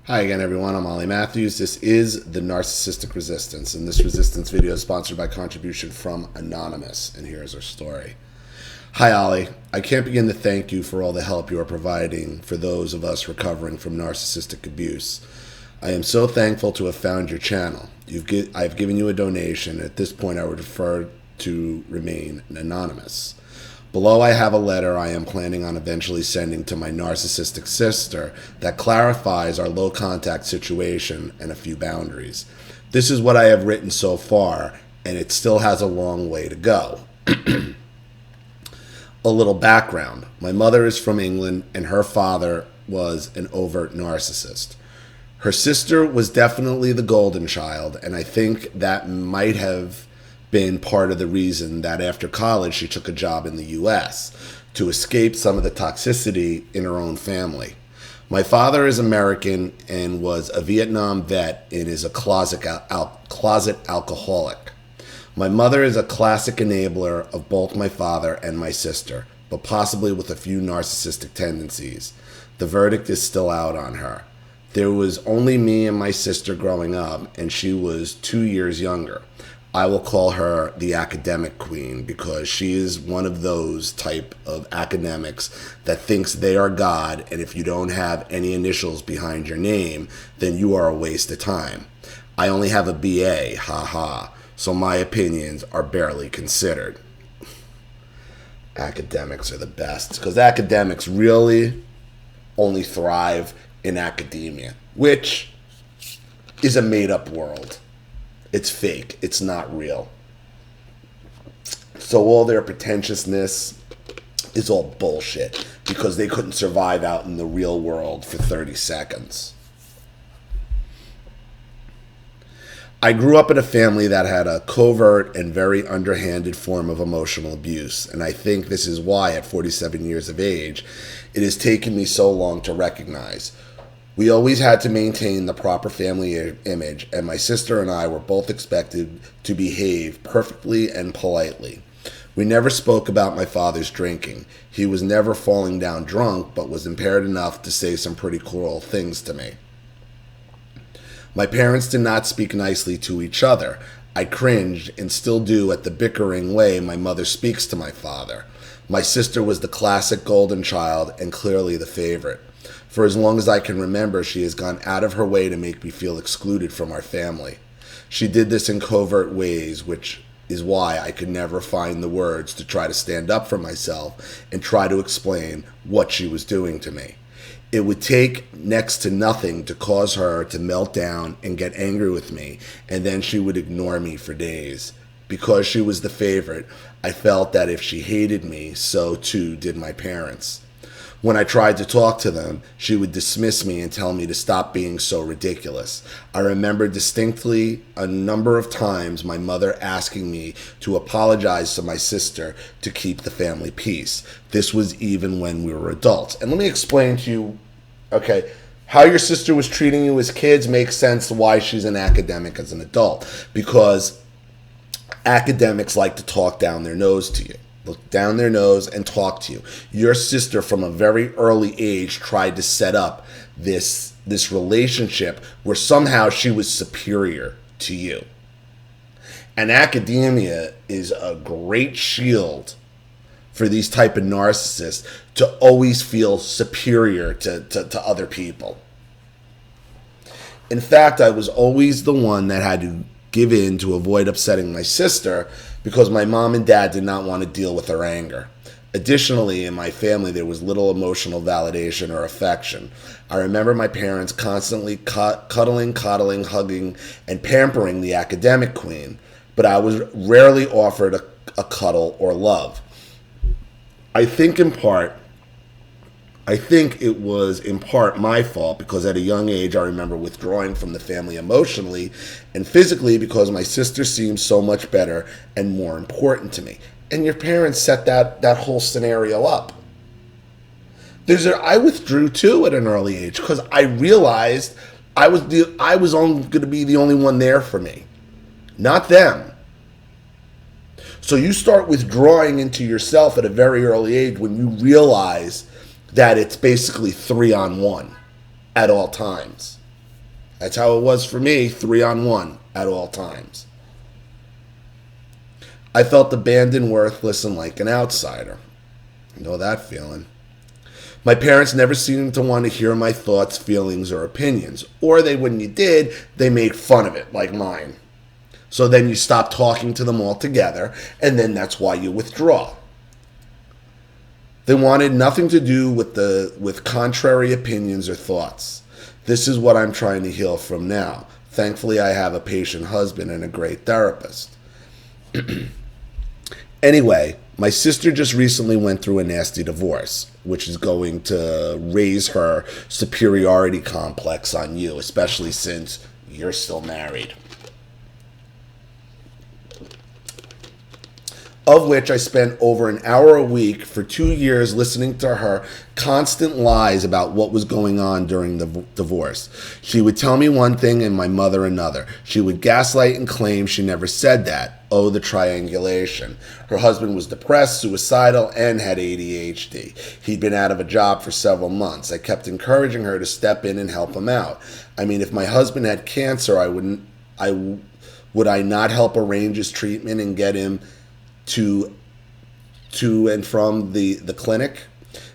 Hi again, everyone. I'm Ollie Matthews. This is the Narcissistic Resistance, and this resistance video is sponsored by contribution from Anonymous, and here's our story. Hi, Ollie. I can't begin to thank you for all the help you are providing for those of us recovering from narcissistic abuse. I am so thankful to have found your channel. I've given you a donation. At this point, I would prefer to remain anonymous. Below I have a letter I am planning on eventually sending to my narcissistic sister that clarifies our low contact situation and a few boundaries. This is what I have written so far, and it still has a long way to go. A little background. My mother is from England, and her father was an overt narcissist. Her sister was definitely the golden child, and I think that might have been part of the reason that after college she took a job in the U.S. to escape some of the toxicity in her own family. My father is American and was a Vietnam vet and is a closet alcoholic. My mother is a classic enabler of both my father and my sister, but possibly with a few narcissistic tendencies. The verdict is still out on her. There was only me and my sister growing up, and she was 2 years younger. I will call her the academic queen because she is one of those type of academics that thinks they are God, and if you don't have any initials behind your name, then you are a waste of time. I only have a BA, haha, so my opinions are barely considered. Academics are the best because academics really only thrive in academia, which is a made-up world. It's fake. It's not real. So all their pretentiousness is all bullshit because they couldn't survive out in the real world for 30 seconds. I grew up in a family that had a covert and very underhanded form of emotional abuse, and I think this is why at 47 years of age, it has taken me so long to recognize. We always had to maintain the proper family image, and my sister and I were both expected to behave perfectly and politely. We never spoke about my father's drinking. He was never falling down drunk, but was impaired enough to say some pretty cruel things to me. My parents did not speak nicely to each other. I cringed, and still do, at the bickering way my mother speaks to my father. My sister was the classic golden child and clearly the favorite. For as long as I can remember, she has gone out of her way to make me feel excluded from our family. She did this in covert ways, which is why I could never find the words to try to stand up for myself and try to explain what she was doing to me. It would take next to nothing to cause her to melt down and get angry with me, and then she would ignore me for days. Because she was the favorite, I felt that if she hated me, so too did my parents. When I tried to talk to them, she would dismiss me and tell me to stop being so ridiculous. I remember distinctly a number of times my mother asking me to apologize to my sister to keep the family peace. This was even when we were adults. And let me explain to you, okay, how your sister was treating you as kids makes sense why she's an academic as an adult. Because academics like to talk down their nose to you. Look down their nose and talk to you. Your sister from a very early age tried to set up this relationship where somehow she was superior to you. And academia is a great shield for these type of narcissists to always feel superior to other people. In fact, I was always the one that had to give in to avoid upsetting my sister because my mom and dad did not want to deal with her anger. Additionally, in my family, there was little emotional validation or affection. I remember my parents constantly cuddling, coddling, hugging, and pampering the academic queen, but I was rarely offered a cuddle or love. I think it was in part my fault because at a young age I remember withdrawing from the family emotionally and physically because my sister seemed so much better and more important to me. And your parents set that whole scenario up. I withdrew too at an early age because I realized I was only going to be the only one there for me, not them. So you start withdrawing into yourself at a very early age when you realize that it's basically 3-on-1 at all times. That's how it was for me, 3-on-1 at all times. I felt abandoned, worthless, and like an outsider. You know that feeling. My parents never seemed to want to hear my thoughts, feelings, or opinions. Or when you did, they made fun of it, like mine. So then you stop talking to them altogether, and then that's why you withdraw. They wanted nothing to do with contrary opinions or thoughts. This is what I'm trying to heal from now. Thankfully, I have a patient husband and a great therapist. Anyway, my sister just recently went through a nasty divorce, which is going to raise her superiority complex on you, especially since you're still married. Of which I spent over an hour a week for 2 years listening to her constant lies about what was going on during the divorce. She would tell me one thing and my mother another. She would gaslight and claim she never said that. Oh, the triangulation. Her husband was depressed, suicidal, and had ADHD. He'd been out of a job for several months. I kept encouraging her to step in and help him out. I mean, if my husband had cancer, would I not help arrange his treatment and get him to and from the clinic?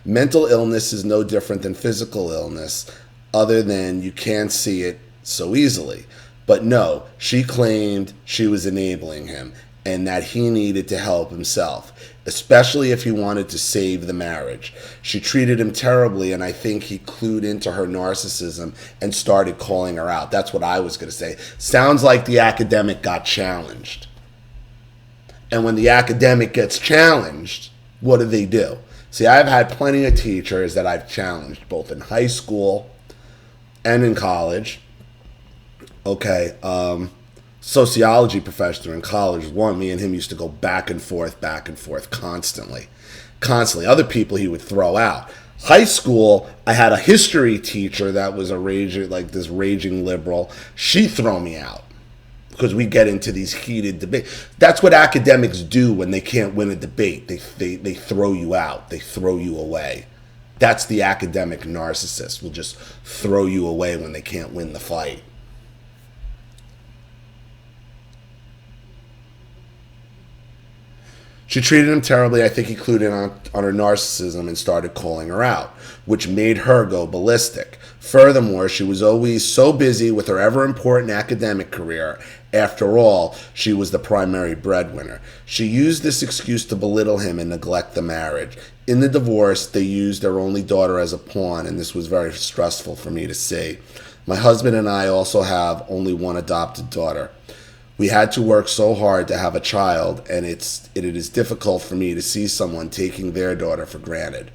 Mental illness is no different than physical illness, other than you can't see it so easily. But no, she claimed she was enabling him and that he needed to help himself, especially if he wanted to save the marriage. She treated him terribly, and I think he clued into her narcissism and started calling her out. That's what I was going to say. Sounds like the academic got challenged. And when the academic gets challenged, what do? See, I've had plenty of teachers that I've challenged, both in high school and in college. Okay, sociology professor in college, one, me and him used to go back and forth constantly. Other people he would throw out. High school, I had a history teacher that was this raging liberal. She'd throw me out because we get into these heated debates. That's what academics do when they can't win a debate. They throw you out. They throw you away. That's the academic narcissist. Will just throw you away when they can't win the fight. She treated him terribly. I think he clued in on her narcissism and started calling her out, which made her go ballistic. Furthermore, she was always so busy with her ever-important academic career. After all, she was the primary breadwinner. She used this excuse to belittle him and neglect the marriage. In the divorce, they used their only daughter as a pawn, and this was very stressful for me to see. My husband and I also have only one adopted daughter. We had to work so hard to have a child, and it is difficult for me to see someone taking their daughter for granted.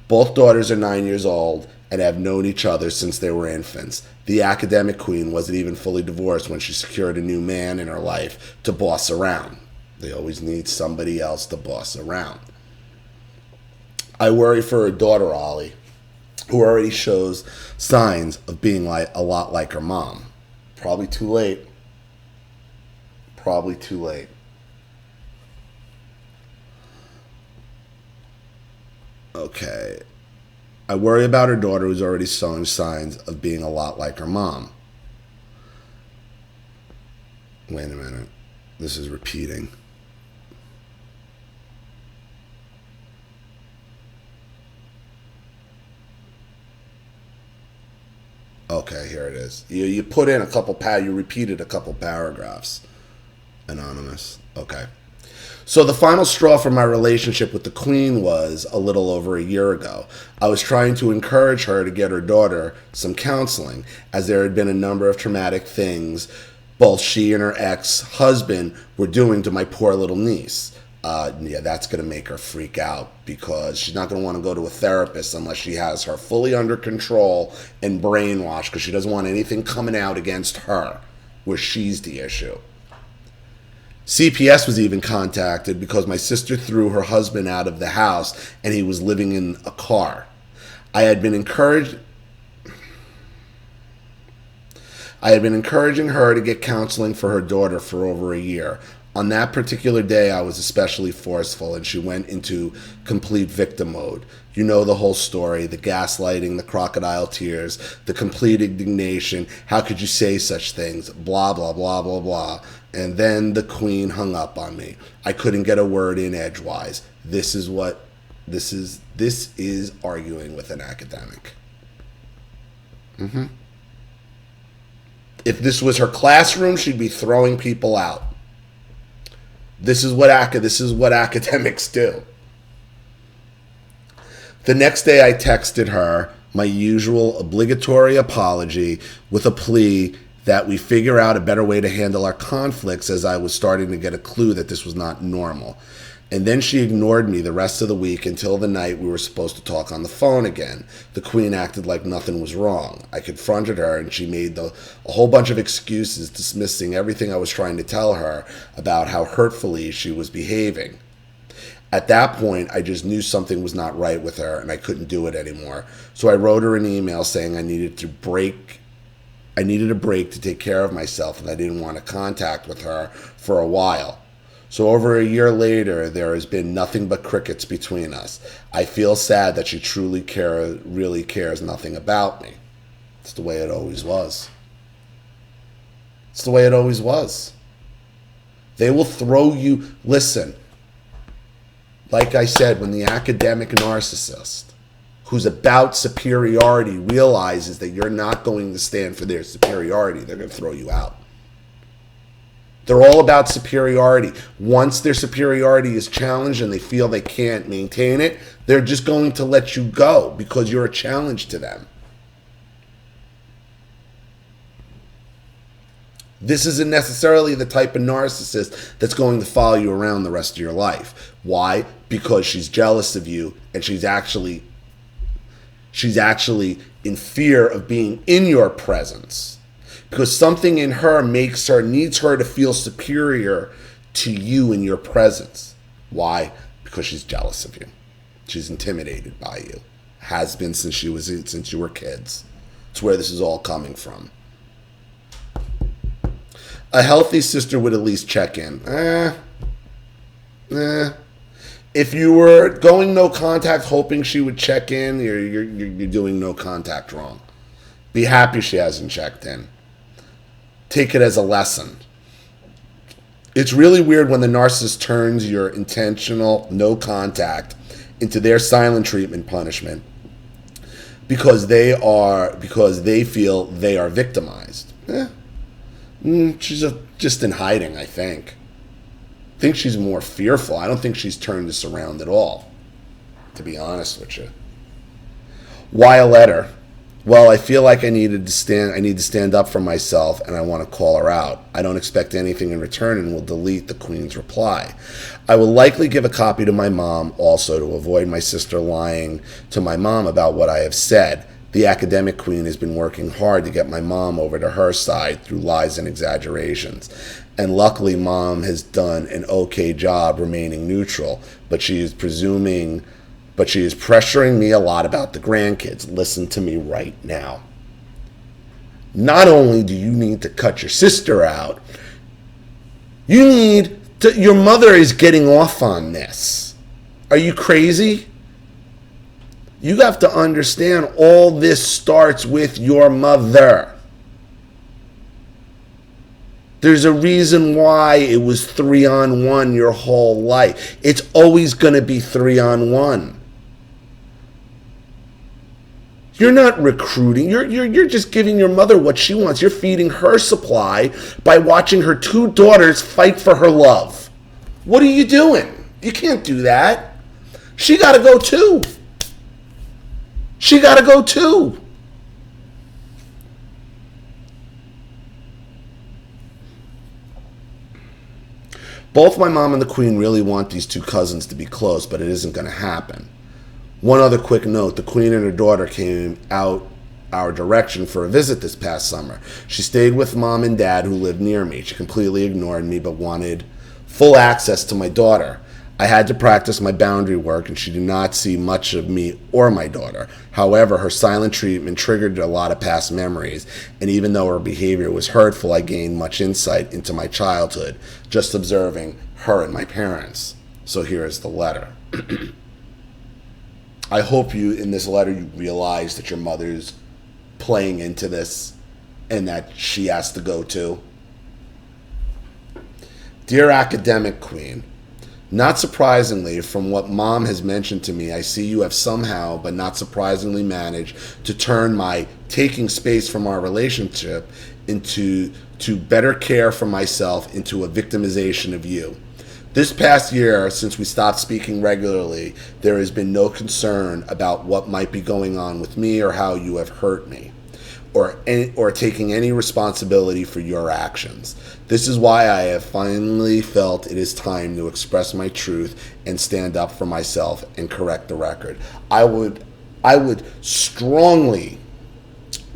Both daughters are 9 years old and have known each other since they were infants. The academic queen wasn't even fully divorced when she secured a new man in her life to boss around. They always need somebody else to boss around. I worry for her daughter, Ollie, who already shows signs of being a lot like her mom. Probably too late. Probably too late. Okay. I worry about her daughter who's already showing signs of being a lot like her mom. Wait a minute. This is repeating. Okay, here it is. You put in you repeated a couple paragraphs. Anonymous. Okay. So the final straw for my relationship with the queen was a little over a year ago. I was trying to encourage her to get her daughter some counseling, as there had been a number of traumatic things both she and her ex-husband were doing to my poor little niece. That's going to make her freak out, because she's not going to want to go to a therapist unless she has her fully under control and brainwashed, because she doesn't want anything coming out against her where she's the issue. CPS was even contacted because my sister threw her husband out of the house and he was living in a car. I had been encouraging her to get counseling for her daughter for over a year. On that particular day, I was especially forceful, and she went into complete victim mode. You know the whole story, the gaslighting, the crocodile tears, the complete indignation. How could you say such things? Blah, blah, blah, blah, blah. And then the queen hung up on me. I couldn't get a word in edgewise. This is arguing with an academic. If this was her classroom, she'd be throwing people out. This is what academics do. The next day I texted her my usual obligatory apology with a plea that we figure out a better way to handle our conflicts, as I was starting to get a clue that this was not normal. And then she ignored me the rest of the week until the night we were supposed to talk on the phone again. The queen acted like nothing was wrong. I confronted her and she made a whole bunch of excuses, dismissing everything I was trying to tell her about how hurtfully she was behaving. At that point, I just knew something was not right with her and I couldn't do it anymore. So I wrote her an email saying I needed a break to take care of myself and I didn't want to contact with her for a while. So over a year later, there has been nothing but crickets between us. I feel sad that she really cares nothing about me. It's the way it always was. It's the way it always was. They will throw you, listen, like I said, when the academic narcissist who's about superiority realizes that you're not going to stand for their superiority, they're going to throw you out. They're all about superiority. Once their superiority is challenged and they feel they can't maintain it, they're just going to let you go because you're a challenge to them. This isn't necessarily the type of narcissist that's going to follow you around the rest of your life. Why? Because she's jealous of you and she's actually in fear of being in your presence. Because something in her needs her to feel superior to you in your presence. Why? Because she's jealous of you. She's intimidated by you. Has been since you were kids. It's where this is all coming from. A healthy sister would at least check in. If you were going no contact, hoping she would check in, you're doing no contact wrong. Be happy she hasn't checked in. Take it as a lesson. It's really weird when the narcissist turns your intentional no contact into their silent treatment punishment because they feel they are victimized. She's just in hiding, I think. I think she's more fearful. I don't think she's turned this around at all, to be honest with you. Why a letter? Well, I feel like I need to stand up for myself and I want to call her out. I don't expect anything in return and will delete the queen's reply. I will likely give a copy to my mom also to avoid my sister lying to my mom about what I have said. The academic queen has been working hard to get my mom over to her side through lies and exaggerations. And luckily, mom has done an okay job remaining neutral, but she is pressuring me a lot about the grandkids. Listen to me right now. Not only do you need to cut your sister out, your mother is getting off on this. Are you crazy? You have to understand all this starts with your mother. There's a reason why it was 3-on-1 your whole life. It's always going to be 3-on-1. You're not recruiting. You're just giving your mother what she wants. You're feeding her supply by watching her two daughters fight for her love. What are you doing? You can't do that. She got to go too. She got to go too. Both my mom and the queen really want these two cousins to be close, but it isn't going to happen. One other quick note, the queen and her daughter came out our direction for a visit this past summer. She stayed with mom and dad who lived near me. She completely ignored me but wanted full access to my daughter. I had to practice my boundary work, and she did not see much of me or my daughter. However, her silent treatment triggered a lot of past memories, and even though her behavior was hurtful, I gained much insight into my childhood, just observing her and my parents. So here is the letter. I hope you, in this letter, you realize that your mother's playing into this and that she has to go too. Dear Academic Queen, not surprisingly, from what Mom has mentioned to me, I see you have somehow, but not surprisingly, managed to turn my taking space from our relationship into to better care for myself into a victimization of you. This past year, since we stopped speaking regularly, there has been no concern about what might be going on with me or how you have hurt me, or taking any responsibility for your actions. This is why I have finally felt it is time to express my truth and stand up for myself and correct the record. I would strongly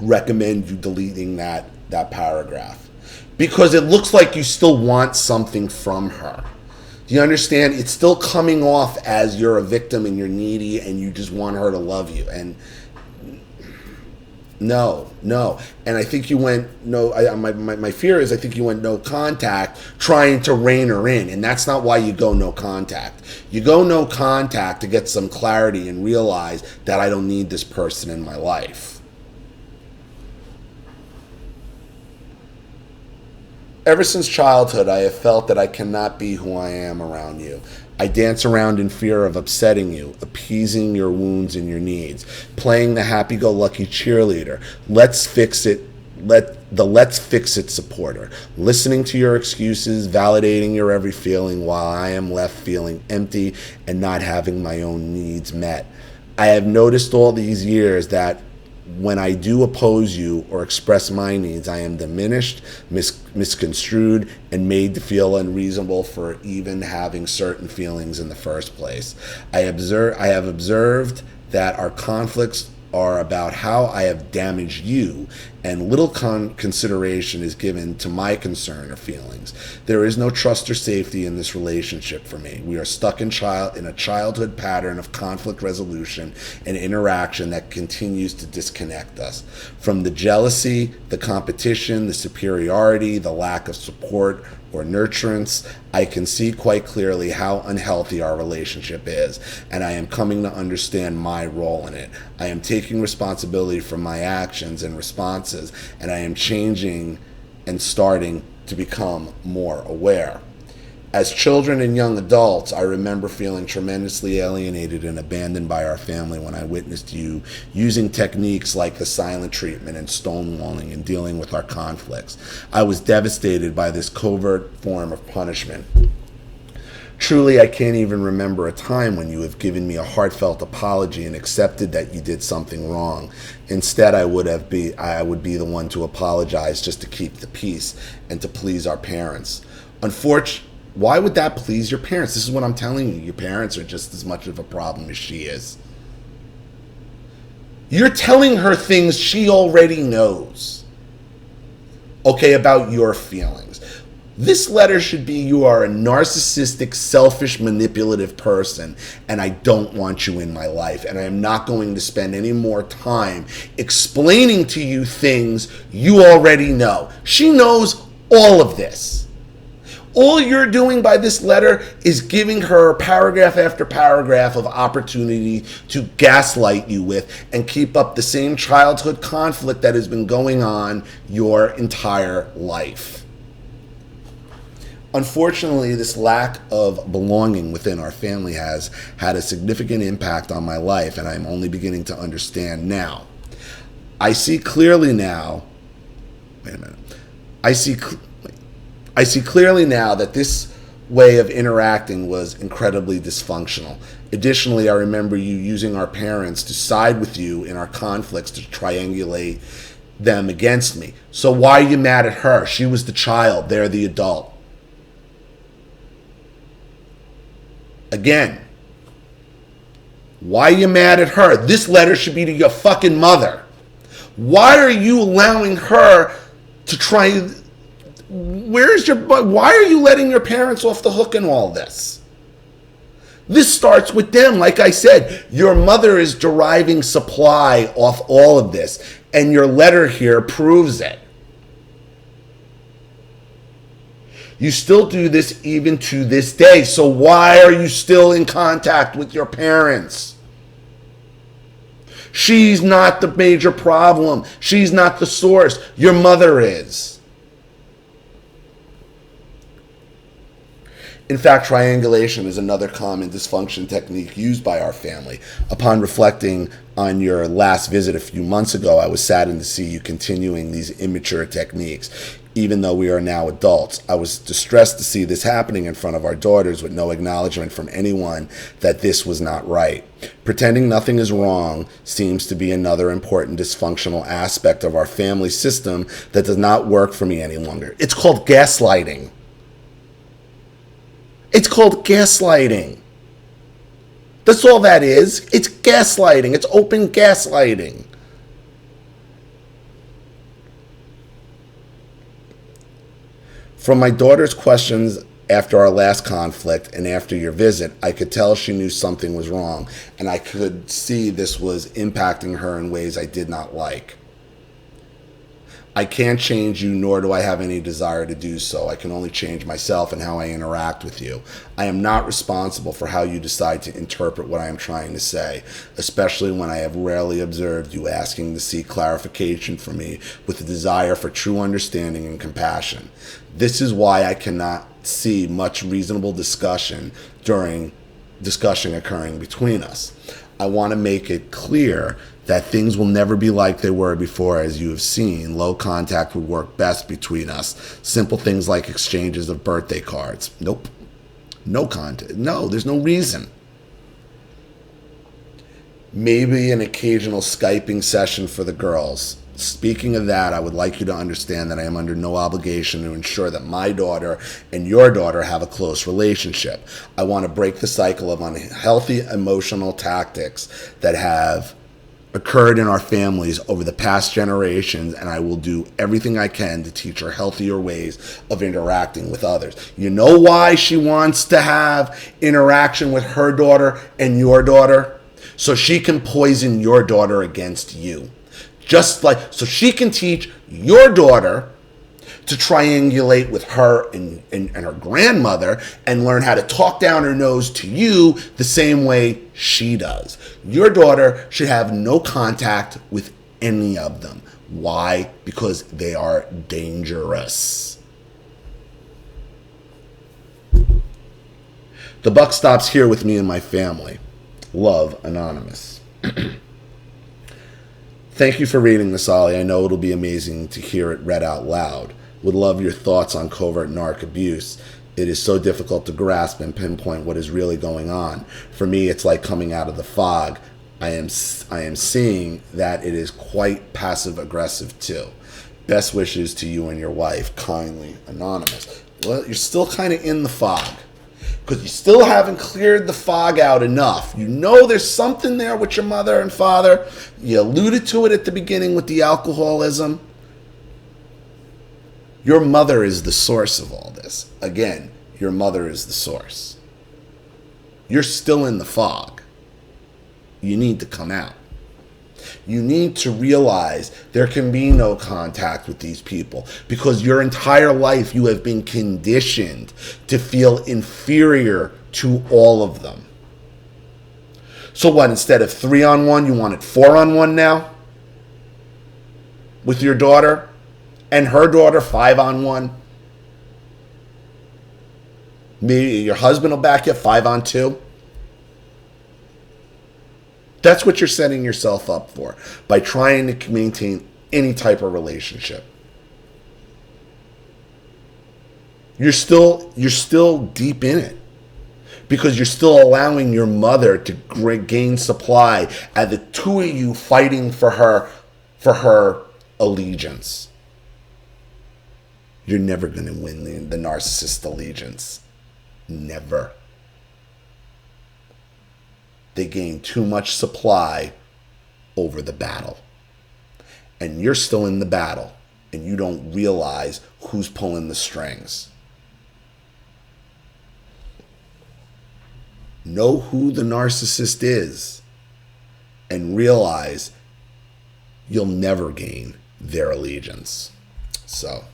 recommend you deleting that paragraph, because it looks like you still want something from her. Do you understand? It's still coming off as you're a victim and you're needy and you just want her to love you. And no. And I think you went my fear is I think you went no contact trying to rein her in. And that's not why you go no contact. You go no contact to get some clarity and realize that I don't need this person in my life. Ever since childhood, I have felt that I cannot be who I am around you. I dance around in fear of upsetting you, appeasing your wounds and your needs, playing the happy-go-lucky cheerleader. Let's fix it supporter, listening to your excuses, validating your every feeling while I am left feeling empty and not having my own needs met. I have noticed all these years that when I do oppose you or express my needs, I am diminished, misconstrued, and made to feel unreasonable for even having certain feelings in the first place. I have observed that our conflicts are about how I have damaged you, and little consideration is given to my concern or feelings. There is no trust or safety in this relationship for me. We are stuck in a childhood pattern of conflict resolution and interaction that continues to disconnect us. From the jealousy, the competition, the superiority, the lack of support or nurturance, I can see quite clearly how unhealthy our relationship is, and I am coming to understand my role in it. I am taking responsibility for my actions and responses, and I am changing and starting to become more aware. As children and young adults, I remember feeling tremendously alienated and abandoned by our family when I witnessed you using techniques like the silent treatment and stonewalling in dealing with our conflicts. I was devastated by this covert form of punishment. Truly, I can't even remember a time when you have given me a heartfelt apology and accepted that you did something wrong. Instead, I would be the one to apologize just to keep the peace and to please our parents. Unfortunately, why would that please your parents? This is what I'm telling you. Your parents are just as much of a problem as she is. You're telling her things she already knows, okay, about your feelings. This letter should be, you are a narcissistic, selfish, manipulative person, and I don't want you in my life, and I am not going to spend any more time explaining to you things you already know. She knows all of this. All you're doing by this letter is giving her paragraph after paragraph of opportunity to gaslight you with and keep up the same childhood conflict that has been going on your entire life. Unfortunately, this lack of belonging within our family has had a significant impact on my life, and I'm only beginning to understand now. I see clearly now that this way of interacting was incredibly dysfunctional. Additionally, I remember you using our parents to side with you in our conflicts to triangulate them against me. So why are you mad at her? She was the child, they're the adult. Again, why are you mad at her? This letter should be to your fucking mother. Why are you allowing her to try? Why are you letting your parents off the hook in all this? This starts with them. Like I said, your mother is deriving supply off all of this, and your letter here proves it. You still do this even to this day. So why are you still in contact with your parents? She's not the major problem. She's not the source. Your mother is. In fact, triangulation is another common dysfunction technique used by our family. Upon reflecting on your last visit a few months ago, I was saddened to see you continuing these immature techniques. Even though we are now adults, I was distressed to see this happening in front of our daughters with no acknowledgement from anyone that this was not right. Pretending nothing is wrong seems to be another important dysfunctional aspect of our family system that does not work for me any longer. It's called gaslighting. It's called gaslighting. That's all that is. It's gaslighting. It's open gaslighting. From my daughter's questions after our last conflict and after your visit, I could tell she knew something was wrong, and I could see this was impacting her in ways I did not like. I can't change you, nor do I have any desire to do so. I can only change myself and how I interact with you. I am not responsible for how you decide to interpret what I am trying to say, especially when I have rarely observed you asking to seek clarification from me with a desire for true understanding and compassion. This is why I cannot see much reasonable discussion occurring between us. I want to make it clear that things will never be like they were before. As you have seen, low contact would work best between us. Simple things like exchanges of birthday cards. Nope. No contact. No, there's no reason. Maybe an occasional Skyping session for the girls. Speaking of that, I would like you to understand that I am under no obligation to ensure that my daughter and your daughter have a close relationship. I want to break the cycle of unhealthy emotional tactics that have occurred in our families over the past generations, and I will do everything I can to teach her healthier ways of interacting with others. You know why she wants to have interaction with her daughter and your daughter? So she can poison your daughter against you. So she can teach your daughter to triangulate with her and her grandmother and learn how to talk down her nose to you the same way she does. Your daughter should have no contact with any of them. Why? Because they are dangerous. The buck stops here with me and my family. Love, Anonymous. Thank you for reading this, Ollie. I know it'll be amazing to hear it read out loud. Would love your thoughts on covert narc abuse. It is so difficult to grasp and pinpoint what is really going on. For me, it's like coming out of the fog. I am seeing that it is quite passive-aggressive too. Best wishes to you and your wife. Kindly, Anonymous. Well, you're still kind of in the fog, because you still haven't cleared the fog out enough. You know there's something there with your mother and father. You alluded to it at the beginning with the alcoholism. Your mother is the source of all this. Again, your mother is the source. You're still in the fog. You need to come out. You need to realize there can be no contact with these people, because your entire life you have been conditioned to feel inferior to all of them. So what, instead of 3-on-1, you want it 4-on-1 now? With your daughter and her daughter, 5-on-1? Maybe your husband will back you 5-on-2? That's what you're setting yourself up for by trying to maintain any type of relationship. You're still deep in it, because you're still allowing your mother to gain supply and the two of you fighting for her allegiance. You're never going to win the narcissist allegiance. Never. They gain too much supply over the battle. And you're still in the battle, and you don't realize who's pulling the strings. know who the narcissist is, and realize you'll never gain their allegiance. So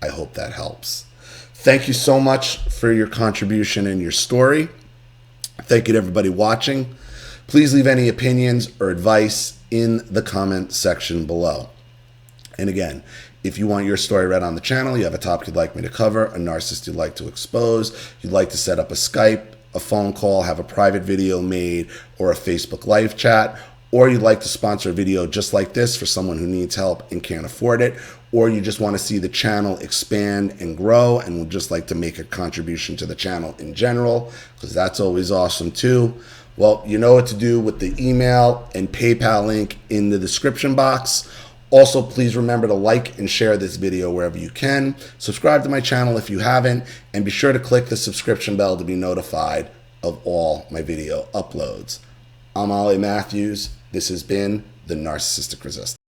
I hope that helps. Thank you so much for your contribution and your story. Thank you to everybody watching. Please leave any opinions or advice in the comment section below. And again, if you want your story read on the channel, you have a topic you'd like me to cover, a narcissist you'd like to expose, you'd like to set up a Skype, a phone call, have a private video made, or a Facebook live chat, or you'd like to sponsor a video just like this for someone who needs help and can't afford it, or you just want to see the channel expand and grow and would just like to make a contribution to the channel in general, because that's always awesome too, well, you know what to do with the email and PayPal link in the description box. Also, please remember to like and share this video wherever you can. Subscribe to my channel if you haven't, and be sure to click the subscription bell to be notified of all my video uploads. I'm Ollie Matthews. This has been The Narcissistic Resistance.